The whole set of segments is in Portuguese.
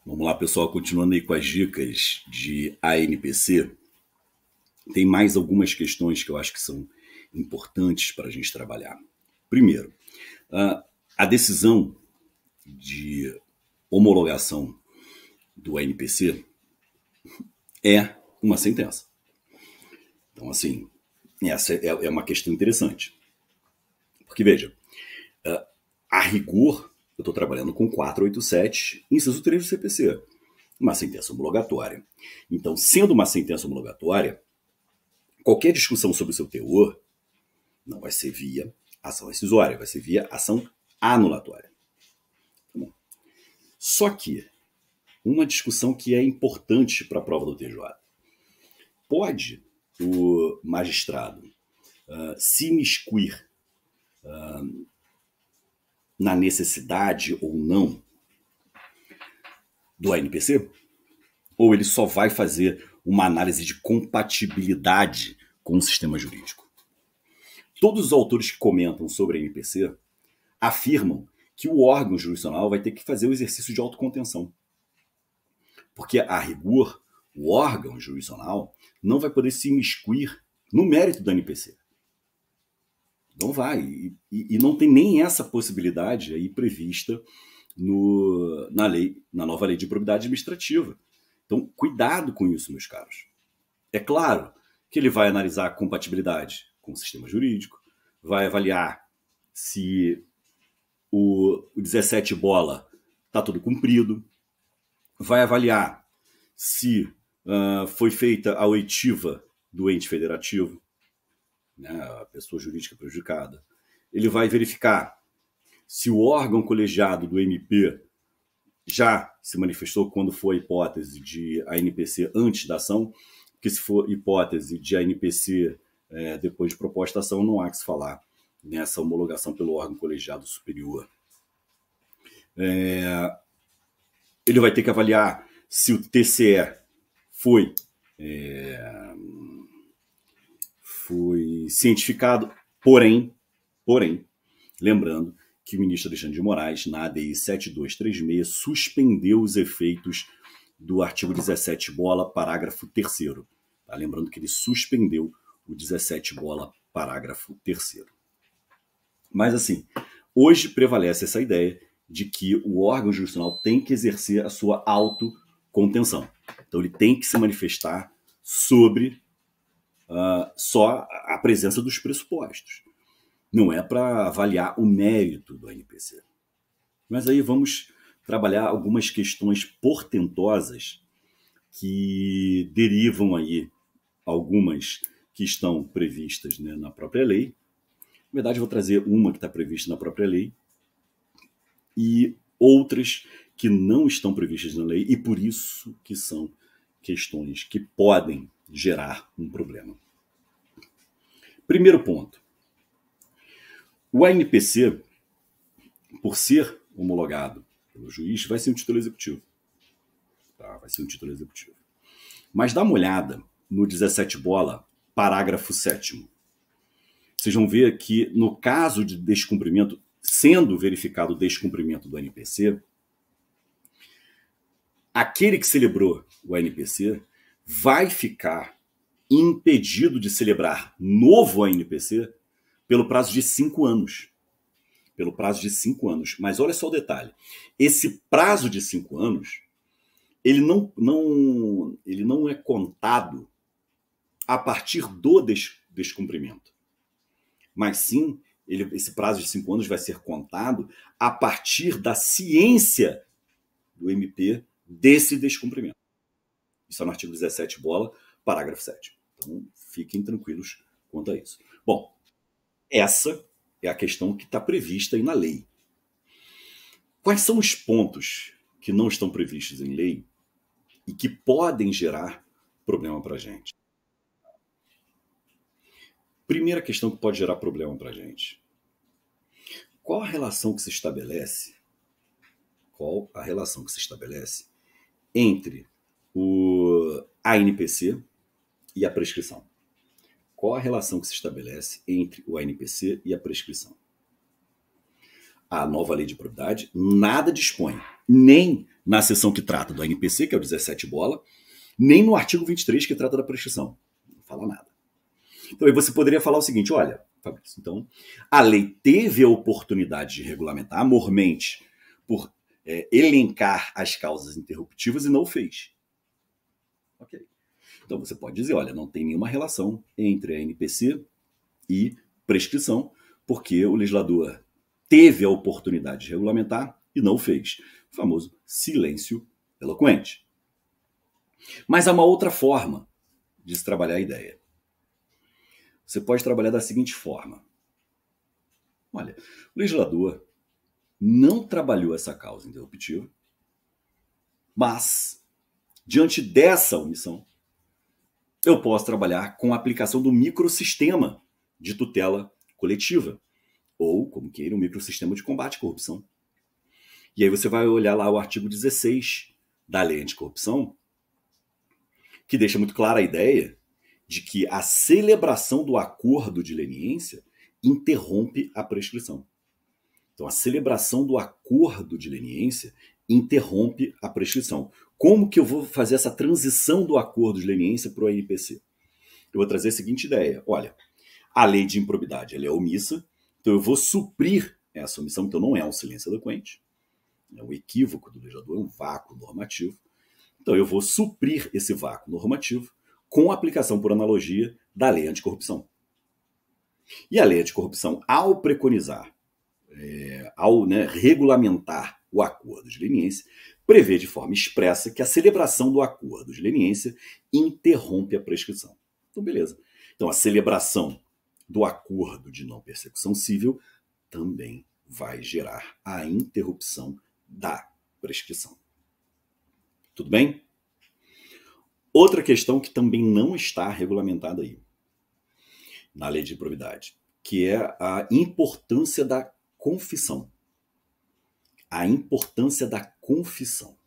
Vamos lá, pessoal, continuando aí com as dicas de ANPC. Tem mais algumas questões que eu acho que são importantes para a gente trabalhar. Primeiro, a decisão de homologação do ANPC é uma sentença. Então, assim, essa é uma questão interessante. Porque, veja, a rigor, eu estou trabalhando com 487, inciso 3 do CPC, uma sentença homologatória. Então, sendo uma sentença homologatória, qualquer discussão sobre o seu teor não vai ser via ação rescisória, vai ser via ação anulatória. Tá bom? Só que uma discussão que é importante para a prova do TJ. Pode o magistrado se imiscuir na necessidade ou não do ANPC? Ou ele só vai fazer uma análise de compatibilidade com o sistema jurídico? Todos os autores que comentam sobre a ANPC afirmam que o órgão jurisdicional vai ter que fazer o exercício de autocontenção. Porque, a rigor, o órgão jurisdicional não vai poder se imiscuir no mérito da ANPC. Não vai. E não tem nem essa possibilidade aí prevista na nova lei de probidade administrativa. Então, cuidado com isso, meus caros. É claro que ele vai analisar a compatibilidade com o sistema jurídico, vai avaliar se o 17 bola está tudo cumprido, vai avaliar se foi feita a oitiva do ente federativo, né, a pessoa jurídica prejudicada. Ele vai verificar se o órgão colegiado do MP já se manifestou quando for a hipótese de ANPC antes da ação, porque se for hipótese de ANPC depois de proposta da ação, não há que se falar nessa homologação pelo órgão colegiado superior. Ele vai ter que avaliar se o TCE foi cientificado, porém, lembrando que o ministro Alexandre de Moraes, na ADI 7236, suspendeu os efeitos do artigo 17 bola, parágrafo 3º. Tá? Lembrando que ele suspendeu o 17 bola, parágrafo 3º. Mas, assim, hoje prevalece essa ideia de que o órgão jurisdicional tem que exercer a sua autocontenção. Então, ele tem que se manifestar sobre só a presença dos pressupostos. Não é para avaliar o mérito do ANPC. Mas aí vamos trabalhar algumas questões portentosas que derivam aí, algumas que estão previstas, né, na própria lei. Na verdade, eu vou trazer uma que está prevista na própria lei e outras que não estão previstas na lei e por isso que são questões que podem gerar um problema. Primeiro ponto. O ANPC, por ser homologado pelo juiz, vai ser um título executivo. Tá? Vai ser um título executivo. Mas dá uma olhada no 17 bola, parágrafo 7º. Vocês vão ver que no caso de descumprimento, sendo verificado o descumprimento do ANPC, aquele que celebrou o ANPC vai ficar impedido de celebrar novo ANPC pelo prazo de 5 anos. Pelo prazo de 5 anos. Mas olha só o detalhe. Esse prazo de 5 anos, ele não é contado a partir do descumprimento. Mas sim, esse prazo de 5 anos vai ser contado a partir da ciência do MP desse descumprimento. Isso é no artigo 17 bola, parágrafo 7º. Então, fiquem tranquilos quanto a isso. Bom, essa é a questão que está prevista aí na lei. Quais são os pontos que não estão previstos em lei e que podem gerar problema para a gente? Primeira questão que pode gerar problema para a gente. Qual a relação que se estabelece? Qual a relação que se estabelece entre o ANPC e a prescrição? Qual a relação que se estabelece entre o ANPC e a prescrição? A nova lei de probidade nada dispõe nem na seção que trata do ANPC, que é o 17 bola, nem no artigo 23, que trata da prescrição. Não fala nada. Então aí você poderia falar o seguinte, olha, Fabrício, então a lei teve a oportunidade de regulamentar mormente por elencar as causas interruptivas e não o fez. Ok. Então você pode dizer, olha, não tem nenhuma relação entre a ANPC e prescrição, porque o legislador teve a oportunidade de regulamentar e não o fez. O famoso silêncio eloquente. Mas há uma outra forma de se trabalhar a ideia. Você pode trabalhar da seguinte forma. Olha, o legislador não trabalhou essa causa interruptiva, mas, diante dessa omissão, eu posso trabalhar com a aplicação do microsistema de tutela coletiva, ou, como queira, um microsistema de combate à corrupção. E aí você vai olhar lá o artigo 16 da Lei Anticorrupção, que deixa muito clara a ideia de que a celebração do acordo de leniência interrompe a prescrição. Então, a celebração do acordo de leniência interrompe a prescrição. Como que eu vou fazer essa transição do acordo de leniência para o ANPC? Eu vou trazer a seguinte ideia. Olha, a lei de improbidade ela é omissa, então eu vou suprir essa omissão, então não é um silêncio eloquente, é um equívoco do legislador, é um vácuo normativo. Então eu vou suprir esse vácuo normativo com a aplicação por analogia da lei anticorrupção. E a lei anticorrupção, ao preconizar, ao regulamentar o acordo de leniência, prevê de forma expressa que a celebração do acordo de leniência interrompe a prescrição. Então, beleza. Então, a celebração do acordo de não persecução civil também vai gerar a interrupção da prescrição. Tudo bem? Outra questão que também não está regulamentada aí, na lei de improbidade, que é a importância da confissão. A importância da confissão.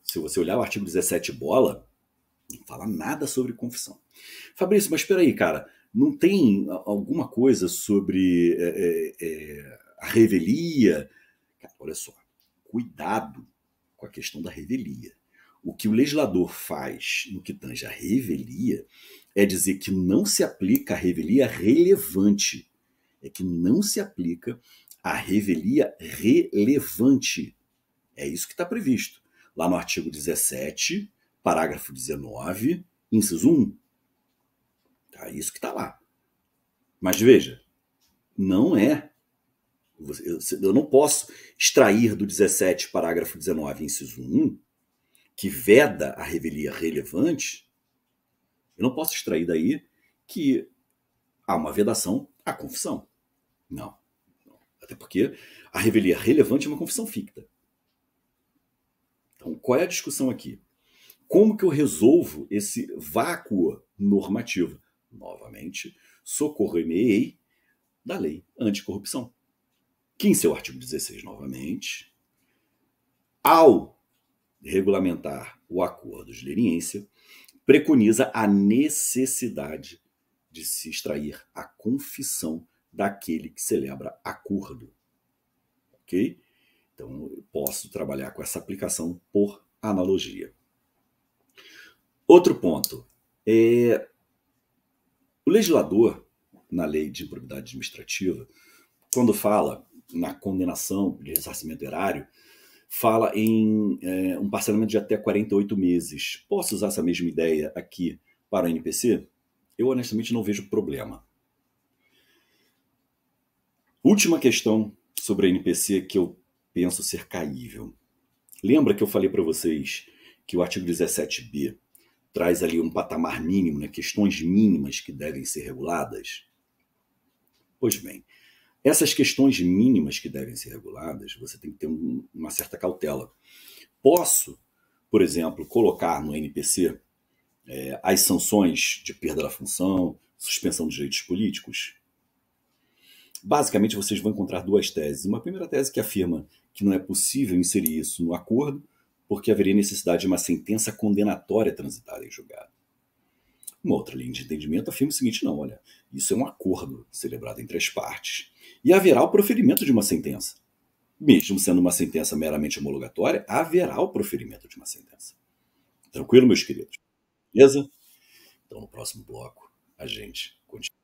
Se você olhar o artigo 17 bola, não fala nada sobre confissão. Fabrício, mas espera aí, cara, não tem alguma coisa sobre a revelia? Cara, olha só, cuidado com a questão da revelia. O que o legislador faz no que tange a revelia é dizer que não se aplica a revelia relevante. É que não se aplica a revelia relevante. É isso que está previsto. Lá no artigo 17, parágrafo 19, inciso 1. É isso que está lá. Mas veja, não é. Eu não posso extrair do 17, parágrafo 19, inciso 1, que veda a revelia relevante, eu não posso extrair daí que há uma vedação à confissão. Não. Até porque a revelia relevante é uma confissão ficta. Então, qual é a discussão aqui? Como que eu resolvo esse vácuo normativo? Novamente, socorrer-me-ei da lei anticorrupção, que em seu artigo 16, novamente, ao regulamentar o acordo de leniência, preconiza a necessidade de se extrair a confissão daquele que celebra acordo. Ok? Então, eu posso trabalhar com essa aplicação por analogia. Outro ponto. O legislador, na lei de improbidade administrativa, quando fala na condenação de ressarcimento erário, fala em um parcelamento de até 48 meses. Posso usar essa mesma ideia aqui para o NPC? Eu honestamente não vejo problema. Última questão sobre a NPC que eu penso ser caível. Lembra que eu falei para vocês que o artigo 17b traz ali um patamar mínimo, questões mínimas que devem ser reguladas? Pois bem, essas questões mínimas que devem ser reguladas, você tem que ter uma certa cautela. Posso, por exemplo, colocar no NPC as sanções de perda da função, suspensão de direitos políticos? Basicamente, vocês vão encontrar duas teses. Uma primeira tese que afirma que não é possível inserir isso no acordo, porque haveria necessidade de uma sentença condenatória transitada em julgado. Uma outra linha de entendimento afirma o seguinte: não, olha, isso é um acordo celebrado entre as partes e haverá o proferimento de uma sentença. mesmo sendo uma sentença meramente homologatória, haverá o proferimento de uma sentença. Tranquilo, meus queridos? Beleza? Então, no próximo bloco, a gente continua.